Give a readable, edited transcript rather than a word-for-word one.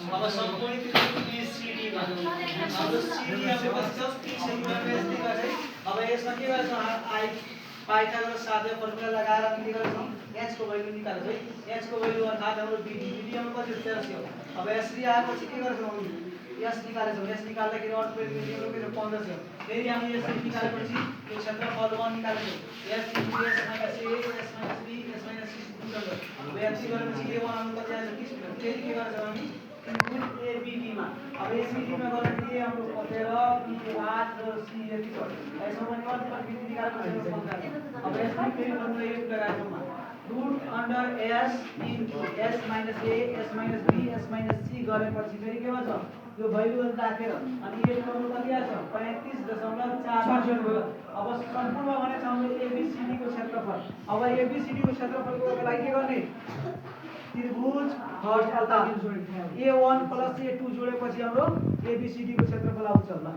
अब समकोणी त्रिभुज BCD मा हाम्रो CD हाम्रो कति छ 30 सेन्टिमिटर यति गरे अब यसमा के गर्छौं पाइथागोरस साध्य फर्मुला लगाएर हामी के गर्छौं h को भ्यालु निकाल्छौं है h को भ्यालु अर्थात हाम्रो BD हाम्रो कति 1300 अब s3 आएपछि के गर्छौं s निकालेछौं s निकाल्दाखेरि अर्थ पेरिमिटर के 1500 फेरि हामी s निकालेपछि यो क्षेत्रफल 1 निकाल्छौं s - a s - b s - c total अब यति गरेपछि a1 हाम्रो कति आएछ 30 मिटर फेरि के गर्छौं हामी इनपुट ABD मा अब ABD मा गर्दाखेरि a हाम्रो 13 b 8 र c यति छ यसमा पनि अर्थ पेरिमिटर निकालेपछि 15 अब यसमा फेरि फर्मुला युज लगाएछौं root under s into s - a s - b s - c गरेपछि फेरि के भन्छ यो भ्यालु राखेर अनि a को कति आछ 35.4 भयो अब सम्पूर्ण भने हाम्रो ABCD को क्षेत्रफल अब ABCD को क्षेत्रफलको लागि के गर्ने त्रिभुज अर्थात A1 + A2 जोडेपछि हाम्रो ABCD को क्षेत्रफल आउँछ ल